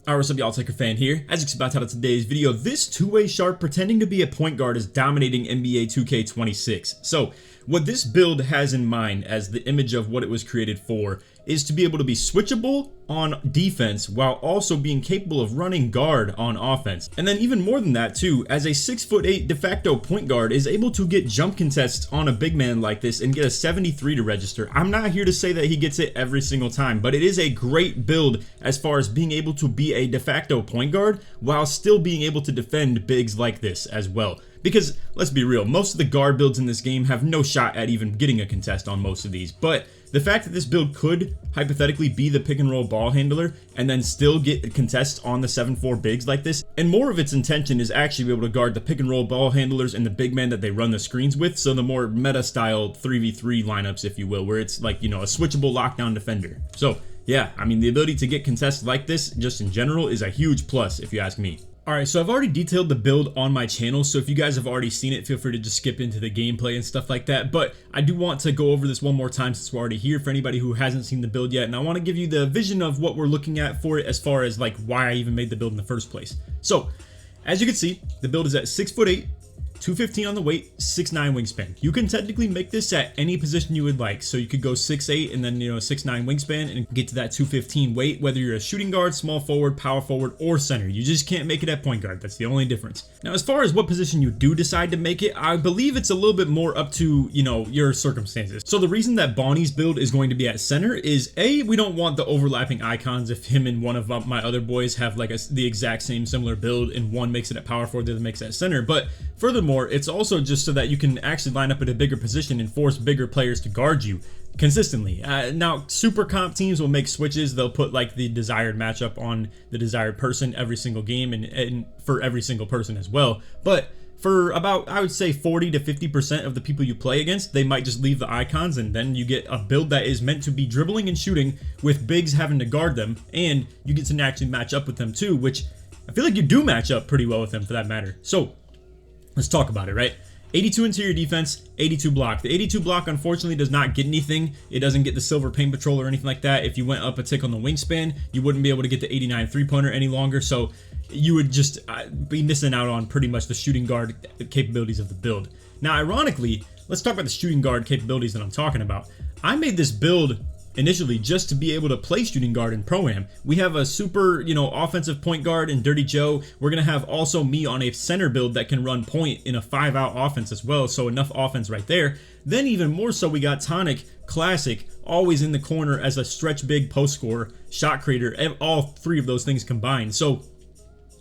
Alright, what's up y'all, LakerFan here. As you can see by the title of today's video, this two-way shark pretending to be a point guard is dominating NBA 2K26. So, what this build has in mind as the image of what it was created for is to be able to be switchable on defense while also being capable of running guard on offense. And then even more than that too, as a 6'8" de facto point guard is able to get jump contests on a big man like this and get a 73 to register. I'm not here to say that he gets it every single time, but it is a great build as far as being able to be a de facto point guard while still being able to defend bigs like this as well. Because, let's be real, most of the guard builds in this game have no shot at even getting a contest on most of these, but the fact that this build could hypothetically be the pick and roll ball handler and then still get contests on the 7'4" bigs like this, and more of its intention is actually be able to guard the pick and roll ball handlers and the big men that they run the screens with, so the more meta style 3v3 lineups, if you will, where it's like, you know, a switchable lockdown defender. So yeah, I mean, the ability to get contests like this just in general is a huge plus if you ask me. Alright, so I've already detailed the build on my channel, so if you guys have already seen it, feel free to just skip into the gameplay and stuff like that, but I do want to go over this one more time since we're already here for anybody who hasn't seen the build yet, and I want to give you the vision of what we're looking at for it as far as like why I even made the build in the first place. So, as you can see, the build is at 6'8", 215 on the weight, 6'9" wingspan. You can technically make this at any position you would like. So you could go 6'8" and then, you know, 6'9" wingspan and get to that 215 weight, whether you're a shooting guard, small forward, power forward, or center. You just can't make it at point guard. That's the only difference. Now, as far as what position you do decide to make it, I believe it's a little bit more up to, you know, your circumstances. So the reason that Bonnie's build is going to be at center is A, we don't want the overlapping icons if him and one of my other boys have like the exact same similar build and one makes it at power forward, the other makes it at center. But furthermore, it's also just so that you can actually line up at a bigger position and force bigger players to guard you consistently. Now, super comp teams will make switches. They'll put like the desired matchup on the desired person every single game and for every single person as well. But for about, I would say 40 to 50% of the people you play against, they might just leave the icons and then you get a build that is meant to be dribbling and shooting with bigs having to guard them, and you get to actually match up with them too, which I feel like you do match up pretty well with them for that matter. So let's talk about it, right? 82 interior defense, 82 block. The 82 block unfortunately does not get anything. It doesn't get the silver paint patrol or anything like that. If you went up a tick on the wingspan, you wouldn't be able to get the 89 three-pointer any longer. So you would just be missing out on pretty much the shooting guard capabilities of the build. Now, ironically, let's talk about the shooting guard capabilities that I'm talking about. I made this build initially just to be able to play shooting guard in Pro-Am. We have a super, you know, offensive point guard in Dirty Joe. We're going to have also me on a center build that can run point in a 5-out offense as well, so enough offense right there. Then even more so, we got Tonic, Classic, always in the corner as a stretch big post scorer, shot creator, all three of those things combined. So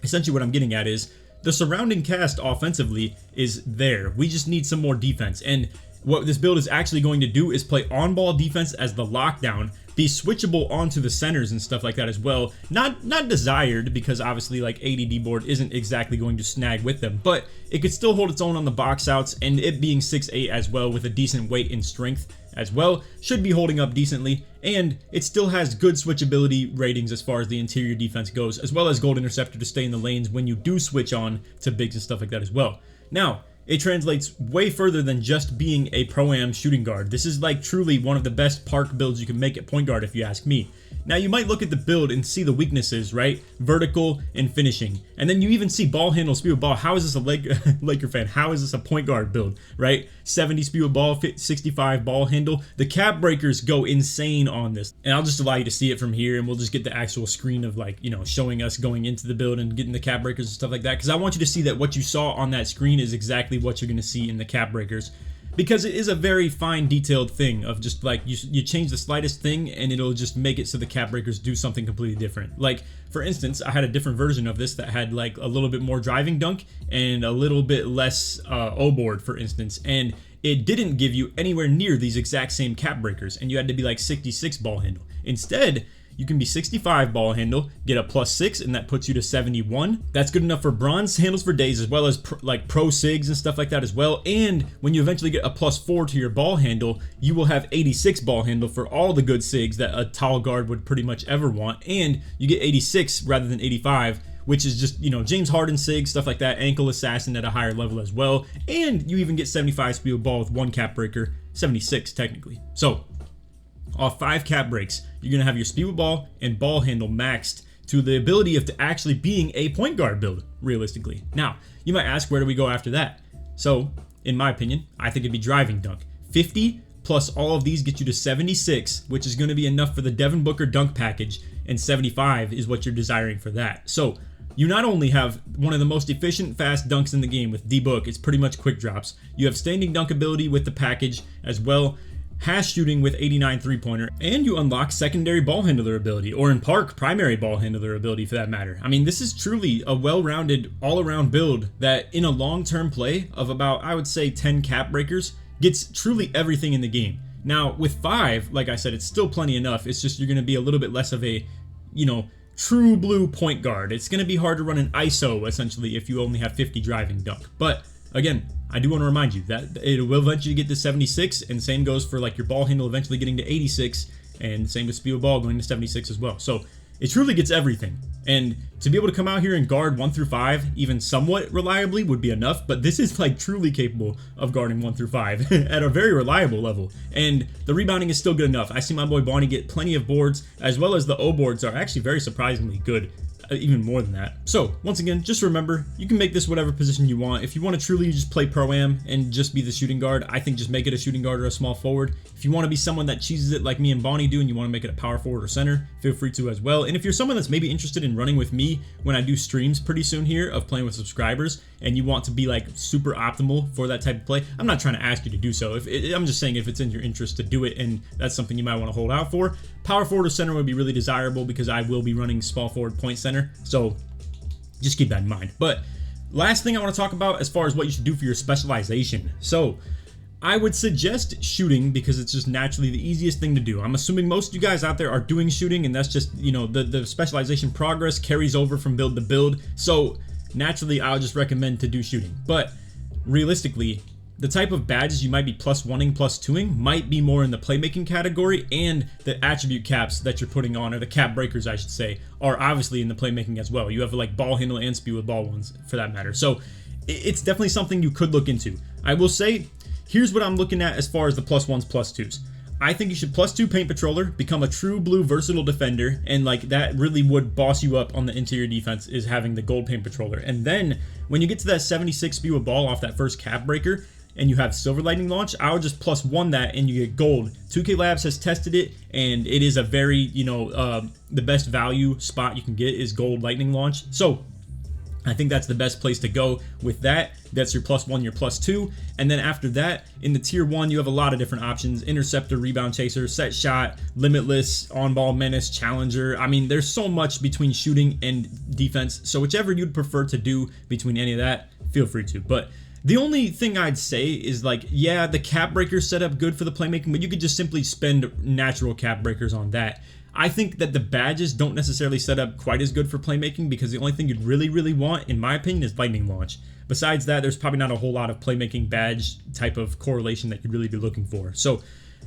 essentially what I'm getting at is the surrounding cast offensively is there. We just need some more defense, and what this build is actually going to do is play on-ball defense as the lockdown, be switchable onto the centers and stuff like that as well. Not desired, because obviously like ADD board isn't exactly going to snag with them, but it could still hold its own on the box outs, and it being 6'8" as well with a decent weight and strength as well should be holding up decently, and it still has good switchability ratings as far as the interior defense goes, as well as gold interceptor to stay in the lanes when you do switch on to bigs and stuff like that as well. Now, it translates way further than just being a Pro-Am shooting guard. This is like truly one of the best park builds you can make at point guard if you ask me. Now, you might look at the build and see the weaknesses, right? Vertical and finishing. And then you even see ball handle, speed with ball. How is this a Laker fan? How is this a point guard build, right? 70 speed with ball, 65 ball handle. The cap breakers go insane on this. And I'll just allow you to see it from here, and we'll just get the actual screen of like, you know, showing us going into the build and getting the cap breakers and stuff like that. Because I want you to see that what you saw on that screen is exactly what you're going to see in the cap breakers. Because it is a very fine detailed thing of just like you change the slightest thing and it'll just make it so the cap breakers do something completely different. Like for instance, I had a different version of this that had like a little bit more driving dunk and a little bit less O-board, for instance, and it didn't give you anywhere near these exact same cap breakers, and you had to be like 66 ball handle. Instead, you can be 65 ball handle, get a +6, and that puts you to 71. That's good enough for bronze handles for days, as well as like pro SIGs and stuff like that as well. And when you eventually get a +4 to your ball handle, you will have 86 ball handle for all the good SIGs that a tall guard would pretty much ever want. And you get 86 rather than 85, which is just, you know, James Harden SIG, stuff like that, ankle assassin at a higher level as well. And you even get 75 speed with ball with one cap breaker, 76 technically. So off 5 cap breaks, you're going to have your speed with ball and ball handle maxed to the ability of to actually being a point guard build, realistically. Now, you might ask, where do we go after that? So, in my opinion, I think it'd be driving dunk. 50 plus all of these get you to 76, which is going to be enough for the Devin Booker dunk package, and 75 is what you're desiring for that. So, you not only have one of the most efficient fast dunks in the game with D-Book, it's pretty much quick drops. You have standing dunk ability with the package as well, hash shooting with 89 3-pointer, and you unlock secondary ball handler ability, or in Park, primary ball handler ability for that matter. I mean, this is truly a well-rounded, all-around build that in a long-term play of about, I would say, 10 cap breakers, gets truly everything in the game. Now, with 5, like I said, it's still plenty enough. It's just you're going to be a little bit less of a, true blue point guard. It's going to be hard to run an ISO, essentially, if you only have 50 driving dunk. But, again, I do want to remind you that it will eventually get to 76, and same goes for like your ball handle eventually getting to 86, and same with speed of ball going to 76 as well. So it truly gets everything. And to be able to come out here and guard 1 through 5, even somewhat reliably, would be enough. But this is like truly capable of guarding 1 through 5 at a very reliable level. And the rebounding is still good enough. I see my boy Bonnie get plenty of boards, as well as the O boards are actually very surprisingly good. Even more than that. So once again, just remember, you can make this whatever position you want. If you want to truly just play pro-am and just be the shooting guard, I think just make it a shooting guard or a small forward. If you want to be someone that cheeses it like me and Bonnie do and you want to make it a power forward or center, feel free to as well. And if you're someone that's maybe interested in running with me when I do streams pretty soon here of playing with subscribers, and you want to be like super optimal for that type of play, I'm not trying to ask you to do so. I'm just saying if it's in your interest to do it and that's something you might want to hold out for, power forward or center would be really desirable because I will be running small forward point center. So just keep that in mind. But last thing I want to talk about as far as what you should do for your specialization. So I would suggest shooting because it's just naturally the easiest thing to do. I'm assuming most of you guys out there are doing shooting, and that's just, the specialization progress carries over from build to build. So naturally, I'll just recommend to do shooting. But realistically, the type of badges you might be +1ing, +2ing might be more in the playmaking category, and the attribute caps that you're putting on, or the cap breakers I should say, are obviously in the playmaking as well. You have like ball handle and speed with ball ones for that matter. So it's definitely something you could look into. I will say, here's what I'm looking at as far as the +1s, +2s. I think you should +2 paint patroller, become a true blue versatile defender, and like that really would boss you up on the interior defense is having the gold paint patroller. And then when you get to that 76 speed with ball off that first cap breaker, and you have silver lightning launch, I would just +1 that and you get gold. 2K Labs has tested it, and it is a very, the best value spot you can get is gold lightning launch. So I think that's the best place to go with that. That's your +1, your +2. And then after that, in the tier 1, you have a lot of different options. Interceptor, rebound chaser, set shot, limitless, on-ball menace, challenger. I mean, there's so much between shooting and defense. So whichever you'd prefer to do between any of that, feel free to. But the only thing I'd say is like, yeah, the cap breakers set up good for the playmaking, but you could just simply spend natural cap breakers on that. I think that the badges don't necessarily set up quite as good for playmaking because the only thing you'd really want, in my opinion, is lightning launch. Besides that, there's probably not a whole lot of playmaking badge type of correlation that you'd really be looking for. So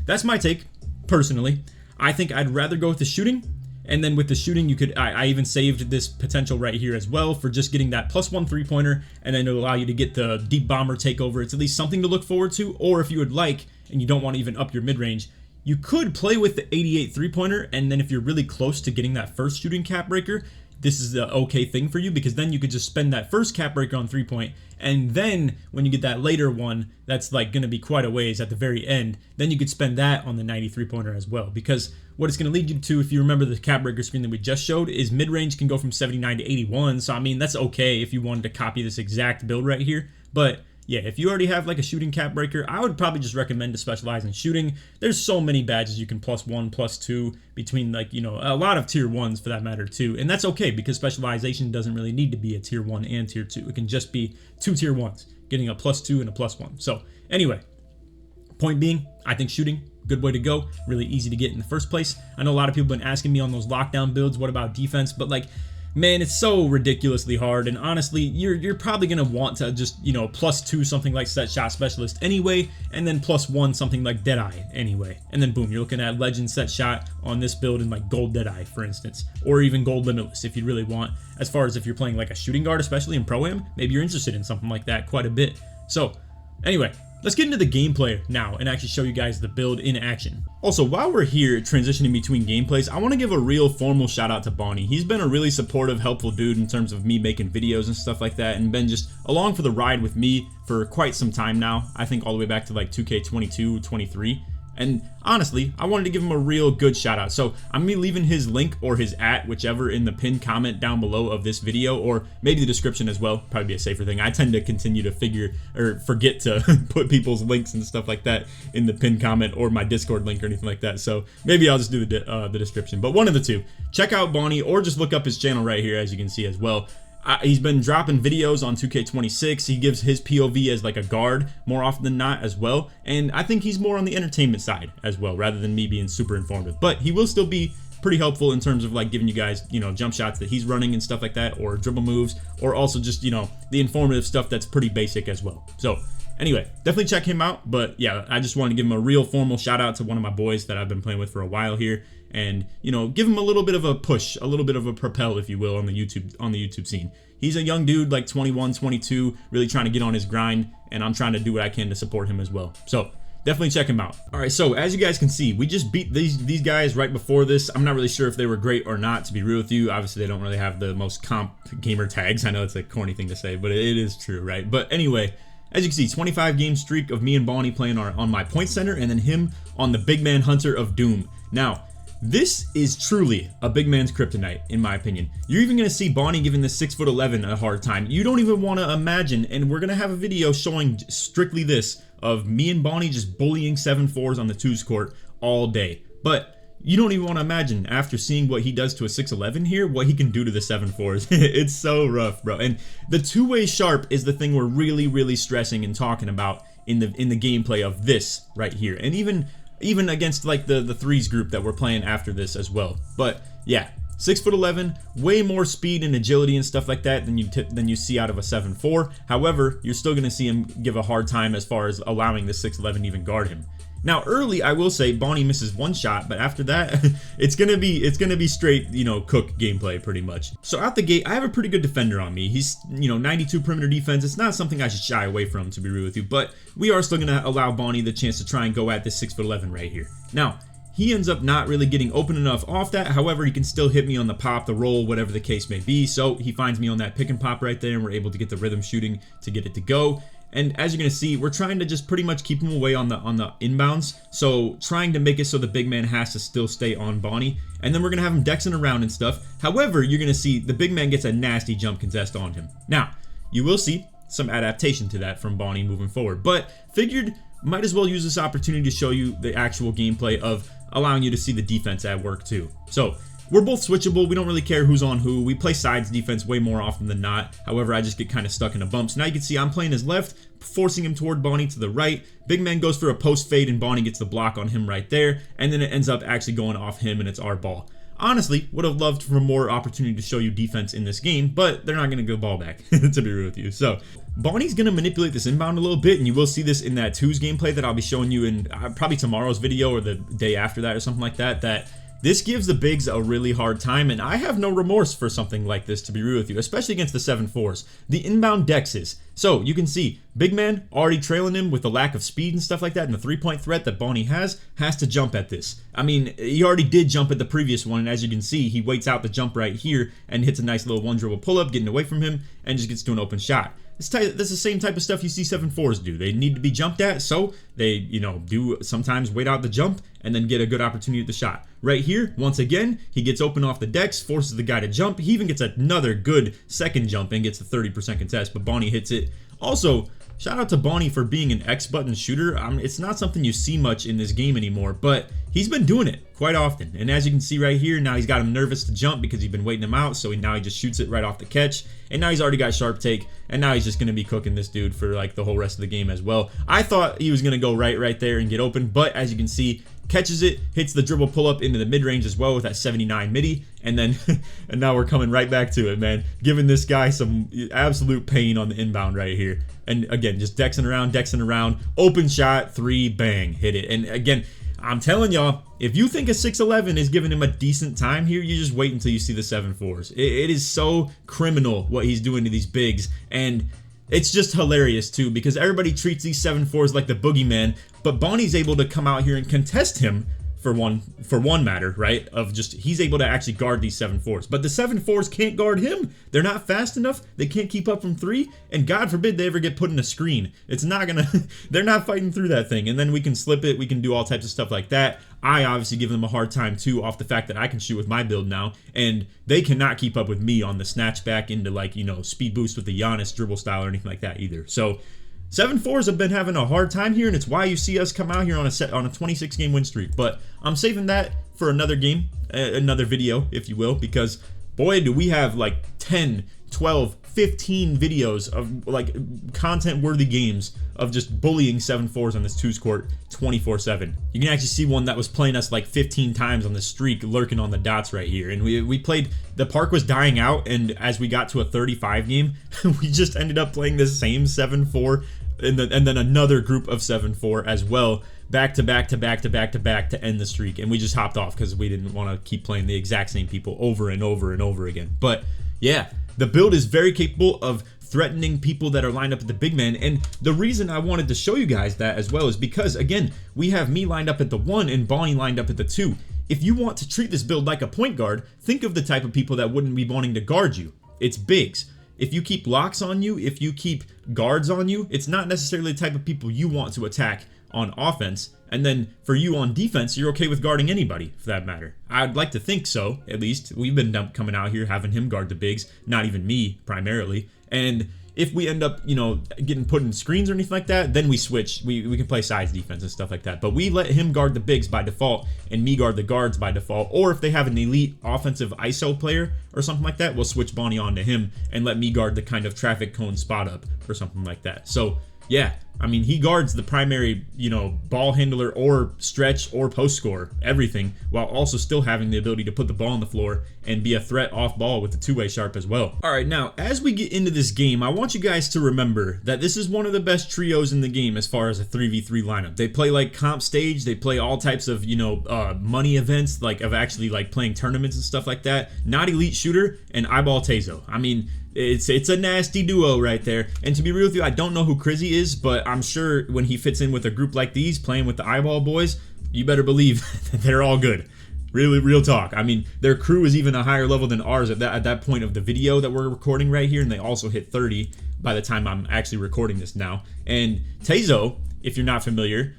that's my take, personally. I think I'd rather go with the shooting. And then with the shooting, you could, I even saved this potential right here as well for just getting that +1 3-pointer, and then it'll allow you to get the deep bomber takeover. It's at least something to look forward to. Or if you would like, and you don't want to even up your mid-range, you could play with the 88 3-pointer, and then if you're really close to getting that first shooting cap breaker, this is the okay thing for you because then you could just spend that first cap breaker on 3-point, and then when you get that later one that's like going to be quite a ways at the very end, then you could spend that on the 93 pointer as well. Because what it's going to lead you to, if you remember the cap breaker screen that we just showed, is mid-range can go from 79 to 81. So I mean, that's okay if you wanted to copy this exact build right here. But yeah, if you already have like a shooting cap breaker, I would probably just recommend to specialize in shooting. There's so many badges you can +1, +2 between, like, a lot of tier 1s for that matter too. And that's okay because specialization doesn't really need to be a tier 1 and tier 2. It can just be 2 tier 1s, getting a +2 and a +1. So anyway, point being, I think shooting, good way to go. Really easy to get in the first place. I know a lot of people have been asking me on those lockdown builds, what about defense? But like, man, it's so ridiculously hard, and honestly, you're probably gonna want to just, +2 something like set shot specialist anyway, and then +1 something like Deadeye anyway, and then boom, you're looking at legend set shot on this build in like gold Deadeye, for instance, or even gold limitless if you really want. As far as if you're playing like a shooting guard, especially in pro-am, maybe you're interested in something like that quite a bit. So anyway, Let's get into the gameplay now and actually show you guys the build in action. Also, while we're here transitioning between gameplays, I want to give a real formal shout out to Bonnie. He's been a really supportive, helpful dude in terms of me making videos and stuff like that, and been just along for the ride with me for quite some time now. I think all the way back to like 2K22, 23. And honestly, I wanted to give him a real good shout out. So I'm gonna be leaving his link or his whichever in the pinned comment down below of this video, or maybe the description as well. Probably be a safer thing. I tend to continue to forget to put people's links and stuff like that in the pinned comment or my Discord link or anything like that. So maybe I'll just do the description, but one of the two. Check out Bonnie or just look up his channel right here, as you can see as well. He's been dropping videos on 2K26. He gives his POV as like a guard more often than not as well, and I think he's more on the entertainment side as well rather than me being super informative, but he will still be pretty helpful in terms of like giving you guys, you know, jump shots that he's running and stuff like that, or dribble moves, or also just, you know, the informative stuff that's pretty basic as well. So anyway, definitely check him out. But yeah, I just wanted to give him a real formal shout out to one of my boys that I've been playing with for a while here, and, you know, give him a little bit of a push, a little bit of a propel, if you will, on the YouTube scene. He's a young dude, like 21, 22, really trying to get on his grind, and I'm trying to do what I can to support him as well. So definitely check him out. All right, so as you guys can see, we just beat these guys right before this. I'm not really sure if they were great or not, to be real with you. Obviously, they don't really have the most comp gamer tags. I know it's a corny thing to say, but it is true, right? But anyway, as you can see, 25 game streak of me and Bonnie playing on my point center, and then him on the big man hunter of doom. Now, this is truly a big man's kryptonite, in my opinion. You're even going to see Bonnie giving this 6'11" a hard time. You don't even want to imagine, and we're going to have a video showing strictly this, of me and Bonnie just bullying 7'4s on the 2s court all day. But you don't even want to imagine, after seeing what he does to a 6'11 here, what he can do to the 7'4s. It's so rough, bro. And the two-way sharp is the thing we're really stressing and talking about in the gameplay of this right here. And even against like the 3s group that we're playing after this as well. But yeah, 6'11", way more speed and agility and stuff like that than you see out of a 7'4". However, you're still gonna see him give a hard time as far as allowing the 6'11" even guard him. Now, early, I will say Bonnie misses one shot, but after that, it's gonna be straight, you know, cook gameplay pretty much. So out the gate, I have a pretty good defender on me. He's, you know, 92 perimeter defense. It's not something I should shy away from, to be real with you, but we are still gonna allow Bonnie the chance to try and go at this 6'11" right here. Now, he ends up not really getting open enough off that. However, he can still hit me on the pop, the roll, whatever the case may be. So he finds me on that pick and pop right there, and we're able to get the rhythm shooting to get it to go. And as you're going to see, we're trying to just pretty much keep him away on the inbounds. So trying to make it so the big man has to still stay on Bonnie. And then we're going to have him dexing around and stuff. However, you're going to see the big man gets a nasty jump contest on him. Now, you will see some adaptation to that from Bonnie moving forward. But figured might as well use this opportunity to show you the actual gameplay of allowing you to see the defense at work too. So we're both switchable. We don't really care who's on who. We play sides defense way more often than not. However, I just get kind of stuck in a bump. So now you can see I'm playing his left, forcing him toward Bonnie to the right. Big man goes for a post fade, and Bonnie gets the block on him right there. And then it ends up actually going off him, and it's our ball. Honestly, would have loved for more opportunity to show you defense in this game, but they're not going to go ball back, to be real with you. So Bonnie's going to manipulate this inbound a little bit, and you will see this in that 2s gameplay that I'll be showing you in probably tomorrow's video or the day after that or something like that, this gives the bigs a really hard time, and I have no remorse for something like this, to be real with you, especially against the 7'4s. The inbound dexes. So you can see big man already trailing him with the lack of speed and stuff like that, and the three-point threat that Bonnie has to jump at this. I mean, he already did jump at the previous one, and as you can see, he waits out the jump right here and hits a nice little one dribble pull-up, getting away from him, and just gets to an open shot. That's the same type of stuff you see 7'4s do. They need to be jumped at, so they, you know, do sometimes wait out the jump and then get a good opportunity at the shot. Right here, once again, he gets open off the dex, forces the guy to jump. He even gets another good second jump and gets the 30% contest, but Bonnie hits it. Also, shout out to Bonnie for being an X-button shooter. It's not something you see much in this game anymore, but he's been doing it quite often. And as you can see right here, now he's got him nervous to jump because he's been waiting him out, so now he just shoots it right off the catch. And now he's already got sharp take, and now he's just going to be cooking this dude for like the whole rest of the game as well. I thought he was going to go right there and get open, but as you can see, catches it, hits the dribble pull-up into the mid-range as well with that 79 midi, and then and now we're coming right back to it, man. Giving this guy some absolute pain on the inbound right here. And again, just dexing around, open shot, 3, bang, hit it. And again, I'm telling y'all, if you think a 6'11 is giving him a decent time here, you just wait until you see the 7'4s. It is so criminal what he's doing to these bigs, and it's just hilarious too, because everybody treats these 7-4s like the boogeyman, but Bonnie's able to come out here and contest him for one matter, right? Of just, he's able to actually guard these 7-4s, but the 7-4s can't guard him. They're not fast enough. They can't keep up from 3, and God forbid they ever get put in a screen. It's not gonna, they're not fighting through that thing, and then we can slip it, we can do all types of stuff like that. I obviously give them a hard time too, off the fact that I can shoot with my build now, and they cannot keep up with me on the snatch back into, like, you know, speed boost with the Giannis dribble style or anything like that either. So 7-4s have been having a hard time here, and it's why you see us come out here on a 26 game win streak. But I'm saving that for another game, another video, if you will, because boy, do we have like 10, 12, 15 videos of like content-worthy games of just bullying 7-4s on this 2's court 24/7. You can actually see one that was playing us like 15 times on the streak, lurking on the dots right here. And we played, the park was dying out, and as we got to a 35 game, we just ended up playing the same 7-4 and then another group of 7-4 as well, back to back to end the streak. And we just hopped off because we didn't want to keep playing the exact same people over and over and over again. But yeah, the build is very capable of threatening people that are lined up at the big man, and the reason I wanted to show you guys that as well is because, again, we have me lined up at the 1 and Bonnie lined up at the 2. If you want to treat this build like a point guard, think of the type of people that wouldn't be wanting to guard you. It's bigs. If you keep locks on you, if you keep guards on you, it's not necessarily the type of people you want to attack on offense. And then for you on defense, you're okay with guarding anybody, for that matter. I'd like to think so, at least. We've been coming out here having him guard the bigs, not even me, primarily. And if we end up, you know, getting put in screens or anything like that, then we switch. We can play size defense and stuff like that. But we let him guard the bigs by default and me guard the guards by default. Or if they have an elite offensive ISO player or something like that, we'll switch Bonnie on to him and let me guard the kind of traffic cone spot up or something like that. So yeah, I mean, he guards the primary, you know, ball handler or stretch or post scorer, everything, while also still having the ability to put the ball on the floor and be a threat off ball with the two-way sharp as well. All right, now, as we get into this game, I want you guys to remember that this is one of the best trios in the game as far as a 3v3 lineup. They play like comp stage, they play all types of, you know, money events, like of actually like playing tournaments and stuff like that. Not elite shooter and eyeball Tazo. I mean, it's a nasty duo right there. And to be real with you, I don't know who Crizzy is, but I'm sure when he fits in with a group like these, playing with the eyeball boys, you better believe that they're all good. Really, real talk. I mean, their crew is even a higher level than ours at that point of the video that we're recording right here, and they also hit 30 by the time I'm actually recording this now. And Tazo, if you're not familiar,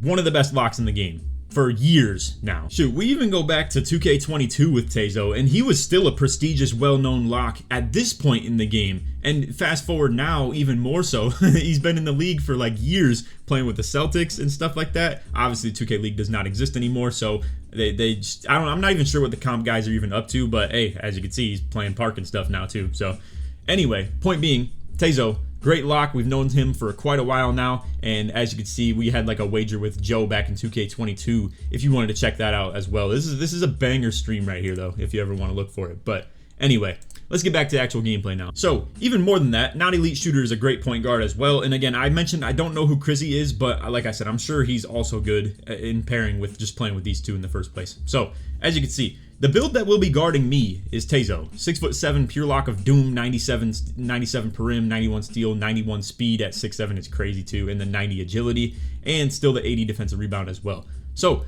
one of the best locks in the game for years now. Shoot, we even go back to 2K22 with Tazo, and he was still a prestigious, well-known lock at this point in the game. And fast forward now, even more so, he's been in the league for like years, playing with the Celtics and stuff like that. Obviously, 2K League does not exist anymore, so they just, I'm not even sure what the comp guys are even up to, but hey, as you can see, he's playing park and stuff now too. So anyway, point being, Tazo, great lock. We've known him for quite a while now, and as you can see, we had like a wager with Joe back in 2K22 if you wanted to check that out as well. This is a banger stream right here though, if you ever want to look for it. But anyway, let's get back to the actual gameplay now. So even more than that, not elite shooter is a great point guard as well. And again, I mentioned I don't know who Crizzy is, but like I said, I'm sure he's also good in pairing with just playing with these two in the first place. So as you can see, the build that will be guarding me is Tazo. 6'7", pure lock of doom, 97 perim, 91 steal, 91 speed at 6'7". It's crazy too, and then 90 agility, and still the 80 defensive rebound as well. So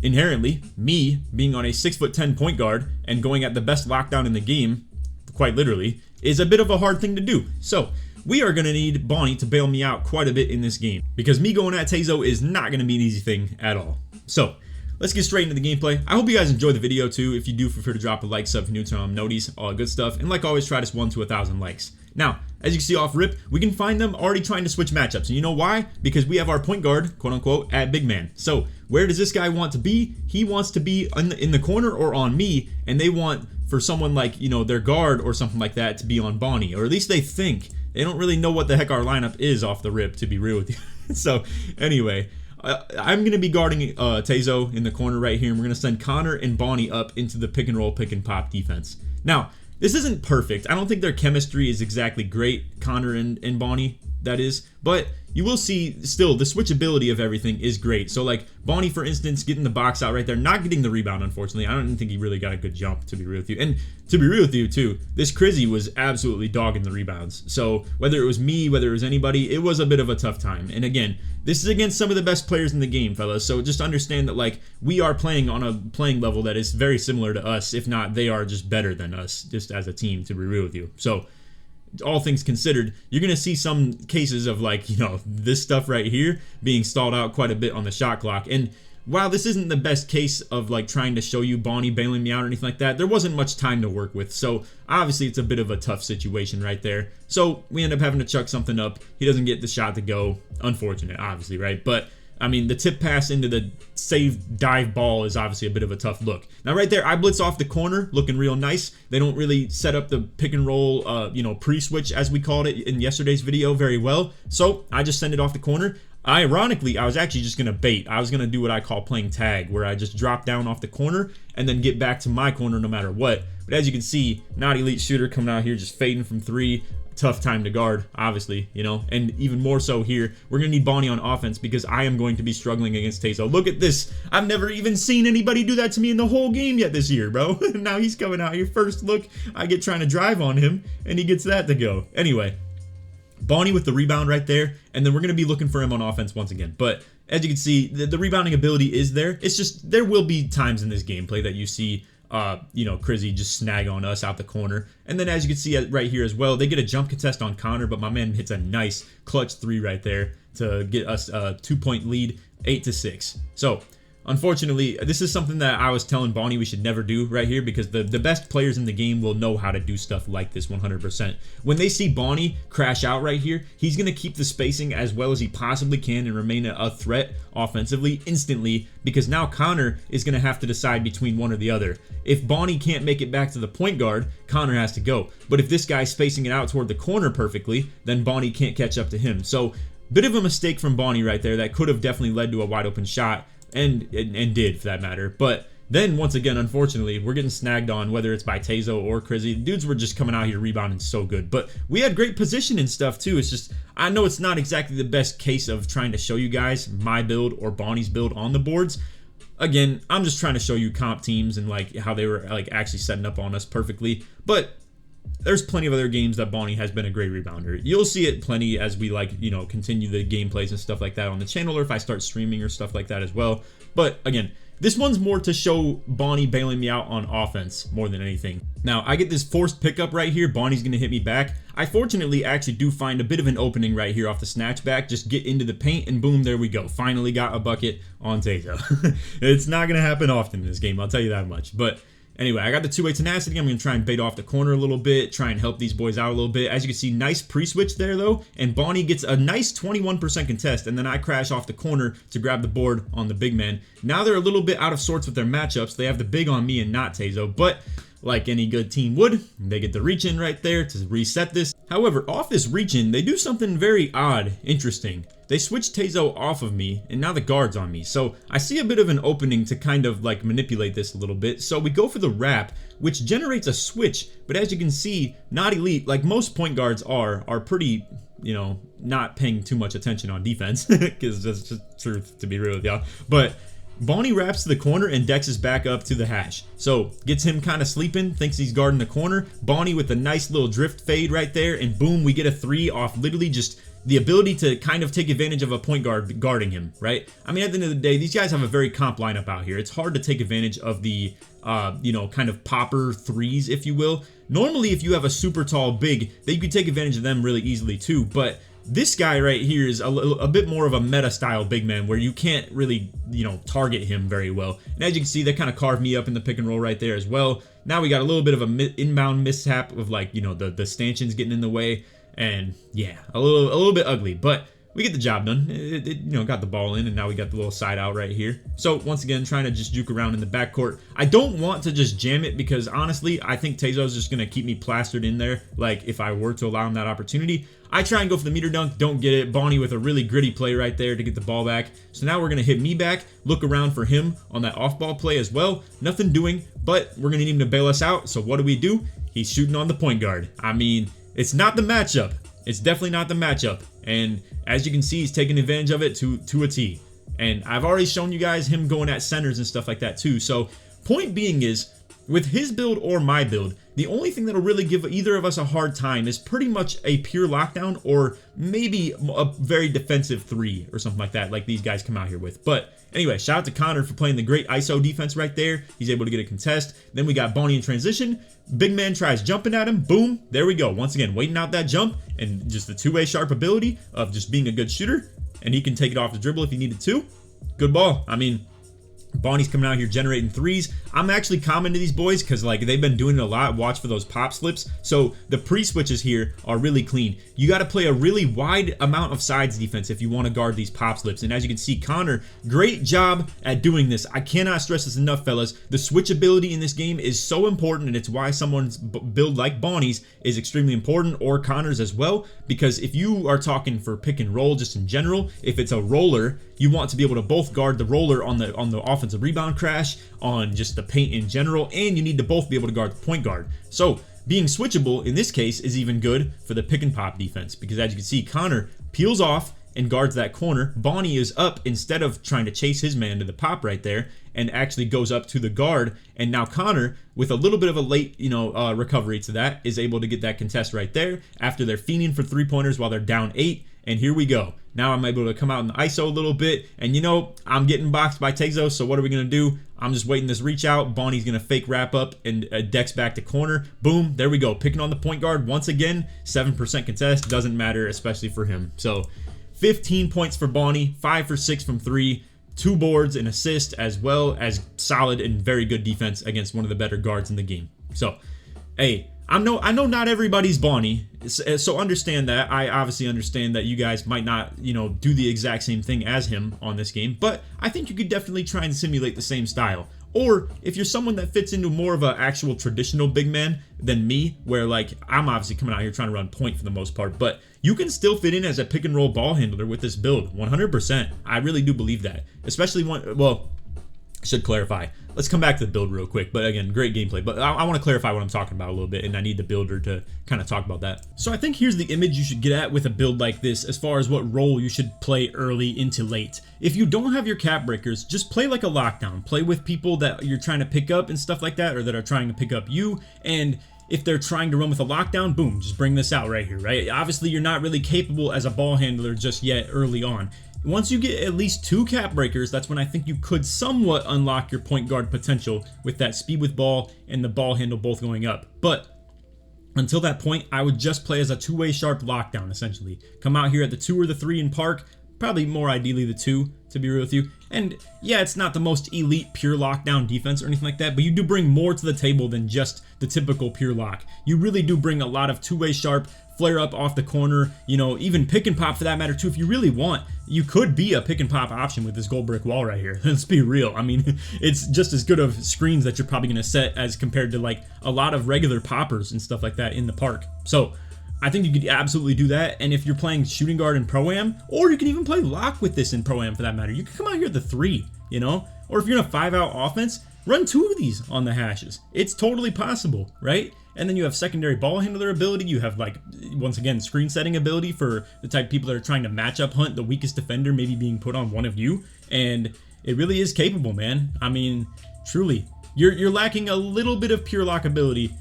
inherently, me being on a 6'10" point guard and going at the best lockdown in the game, quite literally, is a bit of a hard thing to do. So we are going to need Bonnie to bail me out quite a bit in this game, because me going at Tazo is not going to be an easy thing at all. So let's get straight into the gameplay. I hope you guys enjoyed the video too. If you do, feel free to drop a like, sub if you're new to noties, all that good stuff. And like always, try this 1 to 1,000 likes. Now, as you can see off rip, we can find them already trying to switch matchups. And you know why? Because we have our point guard, quote unquote, at big man. So where does this guy want to be? He wants to be in the corner or on me, and they want for someone like, you know, their guard or something like that to be on Bonnie, or at least they think. They don't really know what the heck our lineup is off the rip, to be real with you. So anyway, I'm going to be guarding Tazo in the corner right here, and we're going to send Connor and Bonnie up into the pick and roll, pick and pop defense. Now, this isn't perfect. I don't think their chemistry is exactly great, Connor and Bonnie, that is. But you will see still the switchability of everything is great. So like Bonnie, for instance, getting the box out right there, not getting the rebound, unfortunately. I don't think he really got a good jump, to be real with you. And to be real with you too, this Crizzy was absolutely dogging the rebounds. So whether it was me, whether it was anybody, it was a bit of a tough time. And again, this is against some of the best players in the game, fellas. So just understand that like we are playing on a playing level that is very similar to us. If not, they are just better than us, just as a team, to be real with you. So all things considered, you're going to see some cases of like, you know, this stuff right here being stalled out quite a bit on the shot clock. And while this isn't the best case of like trying to show you Bonnie bailing me out or anything like that, there wasn't much time to work with. So obviously it's a bit of a tough situation right there. So we end up having to chuck something up. He doesn't get the shot to go. Unfortunate, obviously, right? But I mean, the tip pass into the save dive ball is obviously a bit of a tough look. Now right there, I blitz off the corner, looking real nice. They don't really set up the pick and roll, you know, pre-switch as we called it in yesterday's video very well. So I just send it off the corner. Ironically, I was actually just going to bait. I was going to do what I call playing tag, where I just drop down off the corner and then get back to my corner no matter what. But as you can see, not elite shooter coming out here just fading from three. Tough time to guard, obviously, you know, and even more so here, we're going to need Bonnie on offense because I am going to be struggling against Tazo. Look at this. I've never even seen anybody do that to me in the whole game yet this year, bro. Now he's coming out here. First look, I get trying to drive on him, and he gets that to go. Anyway, Bonnie with the rebound right there, and then we're going to be looking for him on offense once again. But as you can see, the rebounding ability is there. It's just there will be times in this gameplay that you see you know, Crizzy just snag on us out the corner. And then as you can see right here as well, they get a jump contest on Connor, but my man hits a nice clutch three right there to get us a 2-point lead, 8-6. So unfortunately, this is something that I was telling Bonnie we should never do right here because the best players in the game will know how to do stuff like this 100%. When they see Bonnie crash out right here, he's going to keep the spacing as well as he possibly can and remain a threat offensively instantly because now Connor is going to have to decide between one or the other. If Bonnie can't make it back to the point guard, Connor has to go. But if this guy's spacing it out toward the corner perfectly, then Bonnie can't catch up to him. So bit of a mistake from Bonnie right there that could have definitely led to a wide open shot. And did, for that matter. But then, once again, unfortunately, we're getting snagged on, whether it's by Tazo or Crizzy. The dudes were just coming out here rebounding so good. But we had great position and stuff, too. It's just, I know it's not exactly the best case of trying to show you guys my build or Bonnie's build on the boards. Again, I'm just trying to show you comp teams and, like, how they were, like, actually setting up on us perfectly. But there's plenty of other games that Bonnie has been a great rebounder. You'll see it plenty as we like, you know, continue the gameplays and stuff like that on the channel or if I start streaming or stuff like that as well. But again, this one's more to show Bonnie bailing me out on offense more than anything. Now, I get this forced pickup right here. Bonnie's going to hit me back. I fortunately actually do find a bit of an opening right here off the snatchback. Just get into the paint and boom, there we go. Finally got a bucket on Tazo. It's not going to happen often in this game, I'll tell you that much. But anyway, I got the two-way tenacity. I'm going to try and bait off the corner a little bit, try and help these boys out a little bit. As you can see, nice pre-switch there, though, and Bonnie gets a nice 21% contest, and then I crash off the corner to grab the board on the big man. Now they're a little bit out of sorts with their matchups. They have the big on me and not Tazo, but like any good team would, they get the reach in right there to reset this. However, off this reach in, they do something very odd, interesting. They switch Tazo off of me, and now the guard's on me. So I see a bit of an opening to kind of like manipulate this a little bit. So we go for the wrap, which generates a switch. But as you can see, not elite, like most point guards are pretty, you know, not paying too much attention on defense. Because that's just truth, to be real with y'all. But Bonnie wraps to the corner and dexes back up to the hash. So gets him kind of sleeping, thinks he's guarding the corner. Bonnie with a nice little drift fade right there, and boom, we get a three off literally just the ability to kind of take advantage of a point guard guarding him, right? I mean, at the end of the day, these guys have a very comp lineup out here. It's hard to take advantage of the, you know, kind of popper threes, if you will. Normally, if you have a super tall big, then you can take advantage of them really easily too, but this guy right here is a bit more of a meta style big man where you can't really, you know, target him very well. And as you can see, they kind of carved me up in the pick and roll right there as well. Now we got a little bit of a inbound mishap of like, you know, the stanchions getting in the way. And yeah, a little bit ugly, but we get the job done. It you know, got the ball in, and now we got the little side out right here. So once again, trying to just juke around in the backcourt. I don't want to just jam it because honestly, I think Tazo's just gonna keep me plastered in there. Like if I were to allow him that opportunity, I try and go for the meter dunk, don't get it. Bonnie with a really gritty play right there to get the ball back. So now we're gonna hit me back, look around for him on that off-ball play as well. Nothing doing, but we're gonna need him to bail us out. So what do? He's shooting on the point guard. I mean, it's not the matchup. It's definitely not the matchup, And as you can see, he's taking advantage of it to a T. And I've already shown you guys him going at centers and stuff like that too. So point being is, with his build or my build, the only thing that'll really give either of us a hard time is pretty much a pure lockdown or maybe a very defensive 3 or something like that, like these guys come out here with. But anyway, shout out to Connor for playing the great ISO defense right there. He's able to get a contest. Then we got Bonnie in transition. Big man tries jumping at him. Boom. There we go. Once again, waiting out that jump and just the two-way sharp ability of just being a good shooter. And he can take it off the dribble if he needed to. Good ball. I mean, Bonnie's coming out here generating threes. I'm actually commenting to these boys because like they've been doing it a lot. Watch for those pop slips. So the pre-switches here are really clean. You got to play a really wide amount of sides defense if you want to guard these pop slips. And as you can see, Connor, great job at doing this. I cannot stress this enough, fellas. The switch ability in this game is so important, and it's why someone's build like Bonnie's is extremely important, or Connor's as well. Because if you are talking for pick and roll just in general, if it's a roller, you want to be able to both guard the roller on the offensive rebound crash, on just the paint in general, and you need to both be able to guard the point guard. So being switchable in this case is even good for the pick and pop defense, because as you can see, Connor peels off and guards that corner. Bonnie is up instead of trying to chase his man to the pop right there, and actually goes up to the guard. And now Connor, with a little bit of a late recovery to that, is able to get that contest right there after they're fiending for 3-pointers while they're down 8. And here we go. Now I'm able to come out in the ISO a little bit. And I'm getting boxed by Tezo, so what are we going to do? I'm just waiting this reach out. Bonnie's going to fake wrap up and decks back to corner. Boom, there we go. Picking on the point guard once again. 7% contest, doesn't matter, especially for him. So 15 points for Bonnie, 5 for 6 from 3. 2 boards, an assist, as well as solid and very good defense against one of the better guards in the game. So, hey, I know not everybody's Bonnie, so understand that. I obviously understand that you guys might not, do the exact same thing as him on this game, but I think you could definitely try and simulate the same style. Or if you're someone that fits into more of an actual traditional big man than me, where like I'm obviously coming out here trying to run point for the most part, but you can still fit in as a pick and roll ball handler with this build, 100%. I really do believe that, especially I should clarify. Let's come back to the build real quick. But again, great gameplay. But I want to clarify what I'm talking about a little bit, and I need the builder to kind of talk about that. So I think here's the image you should get at with a build like this as far as what role you should play early into late. If you don't have your cap breakers, just play like a lockdown. Play with people that you're trying to pick up and stuff like that, or that are trying to pick up you. And if they're trying to run with a lockdown, boom, just bring this out right here, right? Obviously, you're not really capable as a ball handler just yet early on. Once you get at least 2 cap breakers, that's when I think you could somewhat unlock your point guard potential with that speed with ball and the ball handle both going up. But until that point, I would just play as a 2-way sharp lockdown, essentially. Come out here at the 2 or the 3 in park, probably more ideally the 2, to be real with you. And yeah, it's not the most elite pure lockdown defense or anything like that, but you do bring more to the table than just the typical pure lock. You really do bring a lot of 2-way sharp, flare up off the corner, even pick and pop for that matter too. If you really want, you could be a pick and pop option with this gold brick wall right here. Let's be real. I mean, it's just as good of screens that you're probably going to set as compared to like a lot of regular poppers and stuff like that in the park. So I think you could absolutely do that. And if you're playing shooting guard in Pro-Am, or you can even play lock with this in Pro-Am for that matter, you can come out here at the 3, or if you're in a 5-out offense, run 2 of these on the hashes. It's totally possible, right? And then you have secondary ball handler ability. You have, like, once again, screen setting ability for the type of people that are trying to matchup hunt the weakest defender maybe being put on one of you. And it really is capable, man. I mean, truly. You're lacking a little bit of pure lock ability,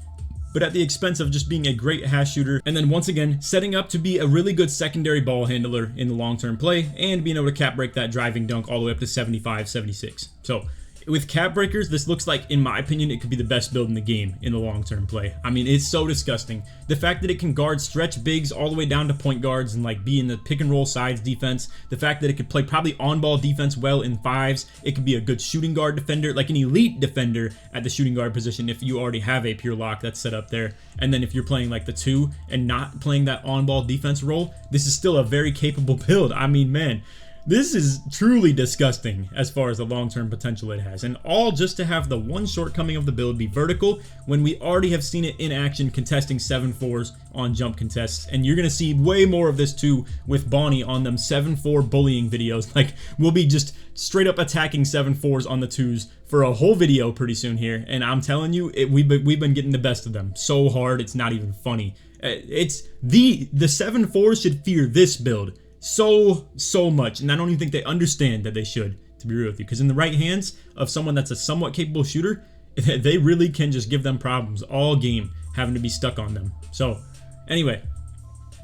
but at the expense of just being a great hash shooter. And then once again, setting up to be a really good secondary ball handler in the long-term play and being able to cap break that driving dunk all the way up to 75, 76. So with cap breakers, this looks like, in my opinion, it could be the best build in the game in the long-term play. I mean, it's so disgusting. The fact that it can guard stretch bigs all the way down to point guards and like be in the pick and roll sides defense. The fact that it could play probably on-ball defense well in 5s. It could be a good shooting guard defender, like an elite defender at the shooting guard position if you already have a pure lock that's set up there. And then if you're playing like the 2 and not playing that on-ball defense role, this is still a very capable build. I mean, man, This is truly disgusting as far as the long-term potential it has, and all just to have the one shortcoming of the build be vertical when we already have seen it in action contesting 7-4s on jump contests. And you're gonna see way more of this too with Bonnie on them 7-4 bullying videos. Like, we'll be just straight up attacking 7-4s on the 2s for a whole video pretty soon here, and I'm telling you, we've been getting the best of them so hard it's not even funny. It's the 7-4s should fear this build so much, and I don't even think they understand that they should, to be real with you, because in the right hands of someone that's a somewhat capable shooter, they really can just give them problems all game, having to be stuck on them. So anyway,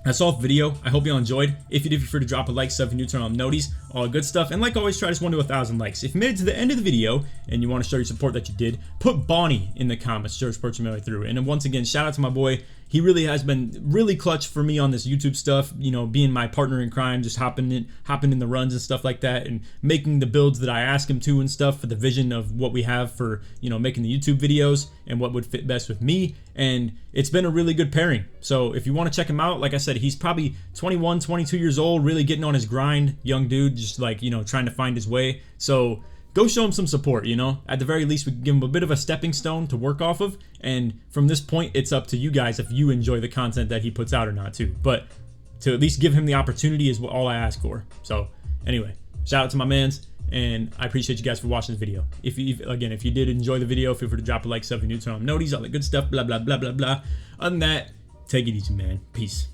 that's all for video. I hope you all enjoyed. If you did, feel free to drop a like, sub if you're new, turn on noties, all good stuff. And like always, try this one to 1,000 likes. If you made it to the end of the video and you want to show your support that you did, put Bonnie in the comments. Show support your way through. And then once again, shout out to my boy. He really has been really clutch for me on this YouTube stuff, you know, being my partner in crime, just hopping in the runs and stuff like that, and making the builds that I ask him to and stuff for the vision of what we have for, you know, making the YouTube videos and what would fit best with me. And it's been a really good pairing. So if you want to check him out, like I said, he's probably 21, 22 years old, really getting on his grind, young dude, just like, you know, trying to find his way. So go show him some support, you know. At the very least, we can give him a bit of a stepping stone to work off of. And from this point, it's up to you guys if you enjoy the content that he puts out or not too. But to at least give him the opportunity is all I ask for. So anyway, shout out to my mans, and I appreciate you guys for watching this video. If you did enjoy the video, feel free to drop a like, sub if you're new, turn on noties, all that good stuff, blah, blah, blah, blah, blah. Other than that, take it easy, man. Peace.